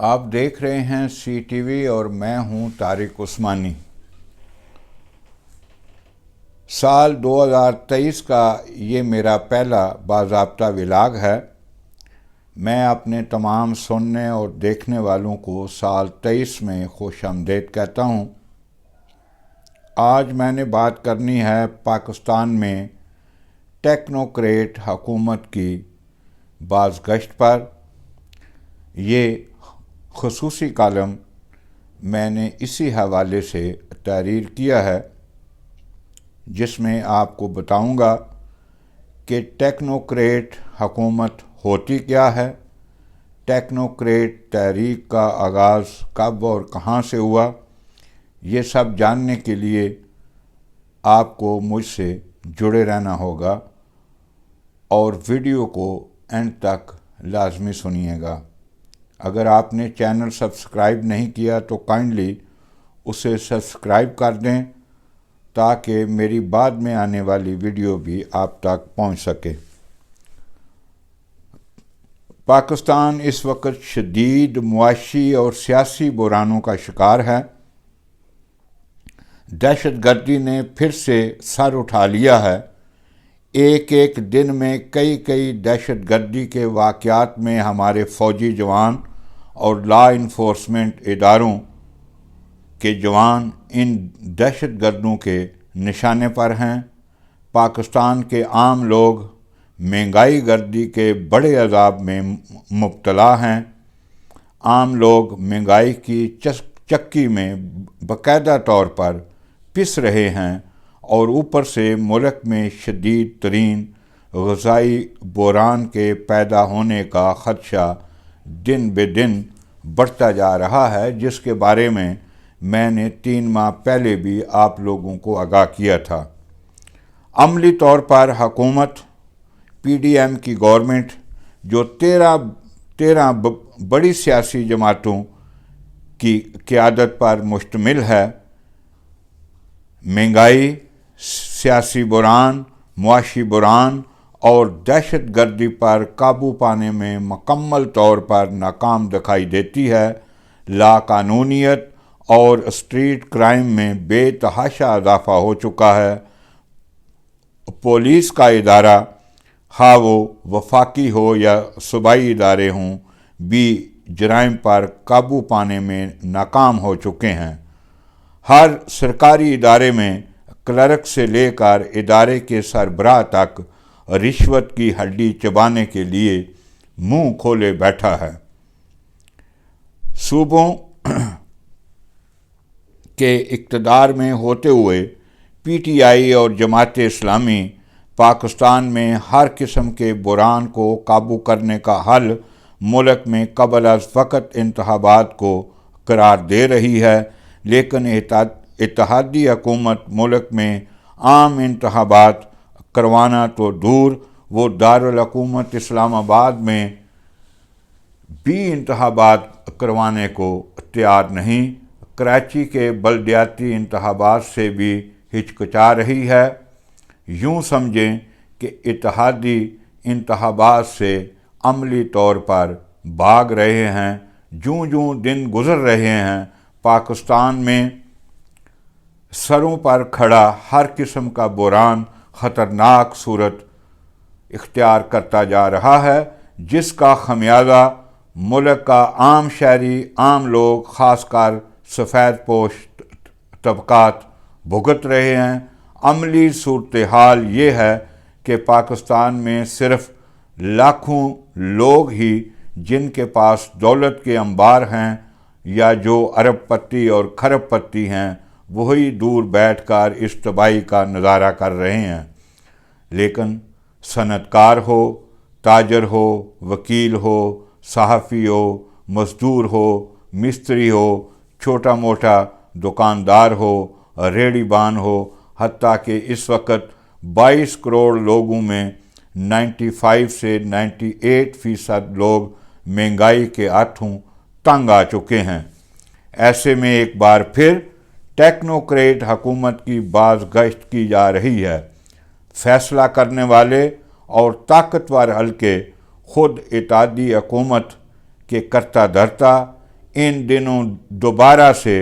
آپ دیکھ رہے ہیں سی ٹی وی اور میں ہوں طارق عثمانی۔ سال 2023 کا یہ میرا پہلا باضابطہ ولاگ ہے۔ میں اپنے تمام سننے اور دیکھنے والوں کو سال 23 میں خوش آمدید کہتا ہوں۔ آج میں نے بات کرنی ہے پاکستان میں ٹیکنوکریٹ حکومت کی بازگشت پر۔ یہ خصوصی کالم میں نے اسی حوالے سے تحریر کیا ہے، جس میں آپ کو بتاؤں گا کہ ٹیکنوکریٹ حکومت ہوتی کیا ہے، ٹیکنوکریٹ تحریک کا آغاز کب اور کہاں سے ہوا۔ یہ سب جاننے کے لیے آپ کو مجھ سے جڑے رہنا ہوگا اور ویڈیو کو اینڈ تک لازمی سنیے گا۔ اگر آپ نے چینل سبسکرائب نہیں کیا تو کائنڈلی اسے سبسکرائب کر دیں تاکہ میری بعد میں آنے والی ویڈیو بھی آپ تک پہنچ سکے۔ پاکستان اس وقت شدید معاشی اور سیاسی بحرانوں کا شکار ہے۔ دہشت گردی نے پھر سے سر اٹھا لیا ہے۔ ایک ایک دن میں کئی دہشت گردی کے واقعات میں ہمارے فوجی جوان اور لا انفورسمنٹ اداروں کے جوان ان دہشت گردوں کے نشانے پر ہیں۔ پاکستان کے عام لوگ مہنگائی گردی کے بڑے عذاب میں مبتلا ہیں۔ عام لوگ مہنگائی کی چکی میں باقاعدہ طور پر پس رہے ہیں اور اوپر سے ملک میں شدید ترین غذائی بحران کے پیدا ہونے کا خدشہ دن بہ دن بڑھتا جا رہا ہے، جس کے بارے میں نے 3 ماہ پہلے بھی آپ لوگوں کو آگاہ کیا تھا۔ عملی طور پر حکومت پی ڈی ایم کی گورنمنٹ، جو 13 بڑی سیاسی جماعتوں کی قیادت پر مشتمل ہے، مہنگائی، سیاسی بحران، معاشی بحران اور دہشت گردی پر قابو پانے میں مکمل طور پر ناکام دکھائی دیتی ہے۔ لا قانونیت اور اسٹریٹ کرائم میں بے تحاشا اضافہ ہو چکا ہے۔ پولیس کا ادارہ، خواہ وہ وفاقی ہو یا صوبائی ادارے ہوں، بھی جرائم پر قابو پانے میں ناکام ہو چکے ہیں۔ ہر سرکاری ادارے میں کلرک سے لے کر ادارے کے سربراہ تک رشوت کی ہڈی چبانے کے لیے منہ کھولے بیٹھا ہے۔ صوبوں کے اقتدار میں ہوتے ہوئے پی ٹی آئی اور جماعت اسلامی پاکستان میں ہر قسم کے بحران کو قابو کرنے کا حل ملک میں قبل از وقت انتخابات کو قرار دے رہی ہے، لیکن اتحادی حکومت ملک میں عام انتخابات کروانا تو دور، وہ دارالحکومت اسلام آباد میں بھی انتخابات کروانے کو تیار نہیں۔ کراچی کے بلدیاتی انتخابات سے بھی ہچکچا رہی ہے۔ یوں سمجھیں کہ اتحادی انتخابات سے عملی طور پر بھاگ رہے ہیں۔ جوں دن گزر رہے ہیں، پاکستان میں سروں پر کھڑا ہر قسم کا بحران خطرناک صورت اختیار کرتا جا رہا ہے، جس کا خمیازہ ملک کا عام شہری، عام لوگ، خاص کر سفید پوش طبقات بھگت رہے ہیں۔ عملی صورتحال یہ ہے کہ پاکستان میں صرف لاکھوں لوگ ہی جن کے پاس دولت کے انبار ہیں یا جو ارب پتی اور کھرب پتی ہیں، وہی دور بیٹھ کر اس تباہی کا نظارہ کر رہے ہیں۔ لیکن صنعت کار ہو، تاجر ہو، وکیل ہو، صحافی ہو، مزدور ہو، مستری ہو، چھوٹا موٹا دکاندار ہو، ریڑھی بان ہو، حتیٰ کہ اس وقت 22 کروڑ لوگوں میں 95 سے 98% لوگ مہنگائی کے ہاتھوں تنگ آ چکے ہیں۔ ایسے میں ایک بار پھر ٹیکنوکریٹ حکومت کی بازگشت کی جا رہی ہے۔ فیصلہ کرنے والے اور طاقتور حلقے خود اتحادی حکومت کے کرتا دھرتا ان دنوں دوبارہ سے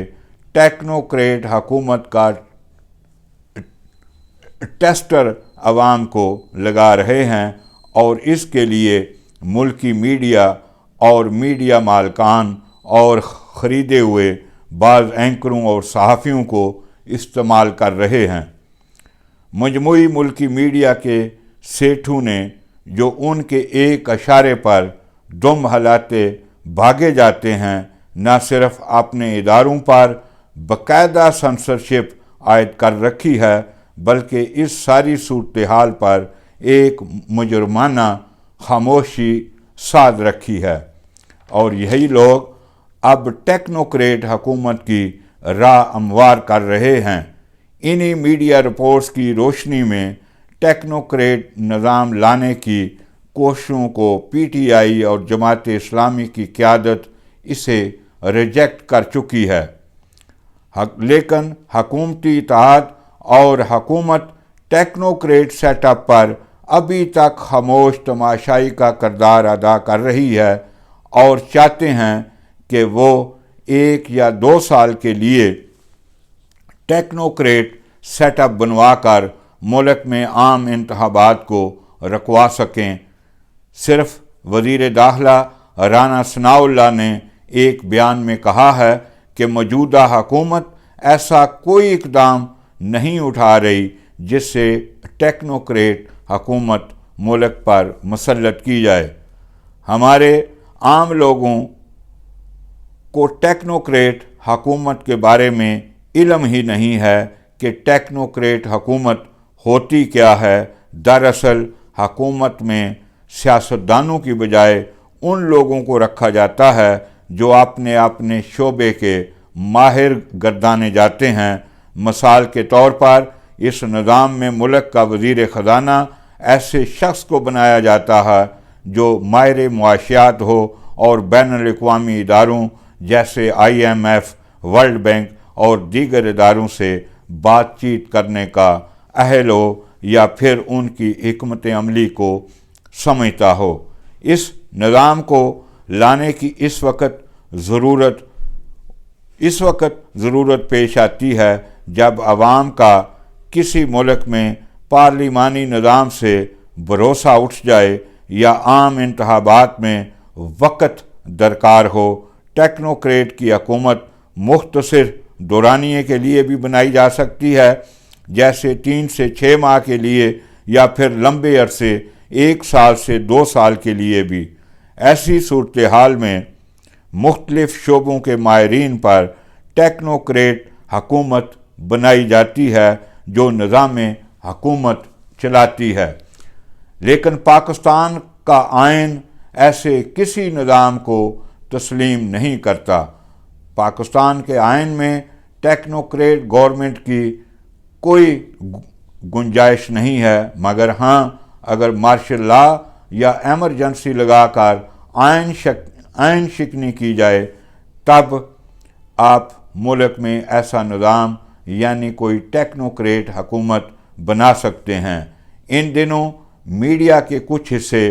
ٹیکنوکریٹ حکومت کا ٹیسٹر عوام کو لگا رہے ہیں، اور اس کے لیے ملکی میڈیا اور میڈیا مالکان اور خریدے ہوئے بعض اینکروں اور صحافیوں کو استعمال کر رہے ہیں۔ مجموعی ملکی میڈیا کے سیٹھوں نے جو ان کے ایک اشارے پر دم ہلاتے بھاگے جاتے ہیں، نہ صرف اپنے اداروں پر باقاعدہ سنسرشپ عائد کر رکھی ہے، بلکہ اس ساری صورتحال پر ایک مجرمانہ خاموشی ساد رکھی ہے، اور یہی لوگ اب ٹیکنوکریٹ حکومت کی راہ ہموار کر رہے ہیں۔ انہی میڈیا رپورٹس کی روشنی میں ٹیکنوکریٹ نظام لانے کی کوششوں کو پی ٹی آئی اور جماعت اسلامی کی قیادت اسے ریجیکٹ کر چکی ہے، لیکن حکومتی اتحاد اور حکومت ٹیکنوکریٹ سیٹ اپ پر ابھی تک خاموش تماشائی کا کردار ادا کر رہی ہے، اور چاہتے ہیں کہ وہ 1 یا 2 سال کے لیے ٹیکنوکریٹ سیٹ اپ بنوا کر ملک میں عام انتخابات کو رکوا سکیں۔ صرف وزیر داخلہ رانا ثناء اللہ نے ایک بیان میں کہا ہے کہ موجودہ حکومت ایسا کوئی اقدام نہیں اٹھا رہی جس سے ٹیکنوکریٹ حکومت ملک پر مسلط کی جائے۔ ہمارے عام لوگوں کو ٹیکنوکریٹ حکومت کے بارے میں علم ہی نہیں ہے کہ ٹیکنوکریٹ حکومت ہوتی کیا ہے۔ دراصل حکومت میں سیاستدانوں کی بجائے ان لوگوں کو رکھا جاتا ہے جو اپنے شعبے کے ماہر گردانے جاتے ہیں۔ مثال کے طور پر اس نظام میں ملک کا وزیر خزانہ ایسے شخص کو بنایا جاتا ہے جو ماہر معاشیات ہو اور بین الاقوامی اداروں جیسے IMF، ورلڈ بینک اور دیگر اداروں سے بات چیت کرنے کا اہل ہو، یا پھر ان کی حکمت عملی کو سمجھتا ہو۔ اس نظام کو لانے کی اس وقت ضرورت پیش آتی ہے جب عوام کا کسی ملک میں پارلیمانی نظام سے بھروسہ اٹھ جائے یا عام انتخابات میں وقت درکار ہو۔ ٹیکنوکریٹ کی حکومت مختصر دورانیے کے لیے بھی بنائی جا سکتی ہے، جیسے 3 سے 6 ماہ کے لیے، یا پھر لمبے عرصے 1 سال سے 2 سال کے لیے بھی۔ ایسی صورتحال میں مختلف شعبوں کے ماہرین پر ٹیکنوکریٹ حکومت بنائی جاتی ہے جو نظام حکومت چلاتی ہے، لیکن پاکستان کا آئین ایسے کسی نظام کو تسلیم نہیں کرتا۔ پاکستان کے آئین میں ٹیکنوکریٹ گورنمنٹ کی کوئی گنجائش نہیں ہے، مگر ہاں اگر مارشل لا یا ایمرجنسی لگا کر آئین شکنی کی جائے تب آپ ملک میں ایسا نظام یعنی کوئی ٹیکنوکریٹ حکومت بنا سکتے ہیں۔ ان دنوں میڈیا کے کچھ حصے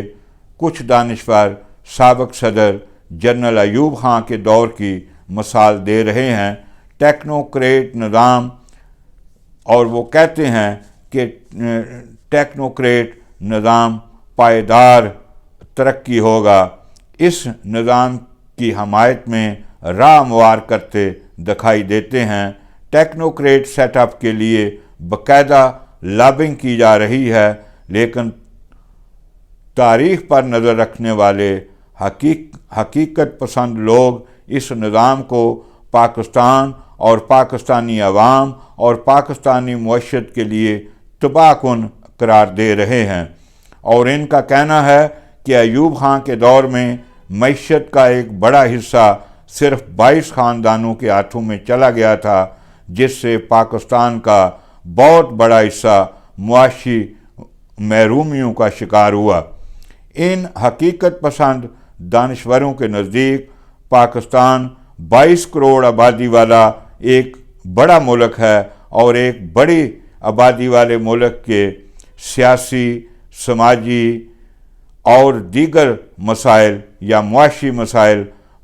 کچھ دانشور سابق صدر جنرل ایوب خان کے دور کی مثال دے رہے ہیں، ٹیکنوکریٹ نظام، اور وہ کہتے ہیں کہ ٹیکنوکریٹ نظام پائیدار ترقی ہوگا۔ اس نظام کی حمایت میں راہ ہموار کرتے دکھائی دیتے ہیں۔ ٹیکنوکریٹ سیٹ اپ کے لیے باقاعدہ لابنگ کی جا رہی ہے، لیکن تاریخ پر نظر رکھنے والے حقیقت پسند لوگ اس نظام کو پاکستان اور پاکستانی عوام اور پاکستانی معیشت کے لیے تباہ کن قرار دے رہے ہیں، اور ان کا کہنا ہے کہ ایوب خان کے دور میں معیشت کا ایک بڑا حصہ صرف 22 خاندانوں کے ہاتھوں میں چلا گیا تھا، جس سے پاکستان کا بہت بڑا حصہ معاشی محرومیوں کا شکار ہوا۔ ان حقیقت پسند دانشوروں کے نزدیک پاکستان 22 کروڑ آبادی والا ایک بڑا ملک ہے، اور ایک بڑی آبادی والے ملک کے سیاسی، سماجی اور دیگر مسائل یا معاشی مسائل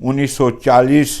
1940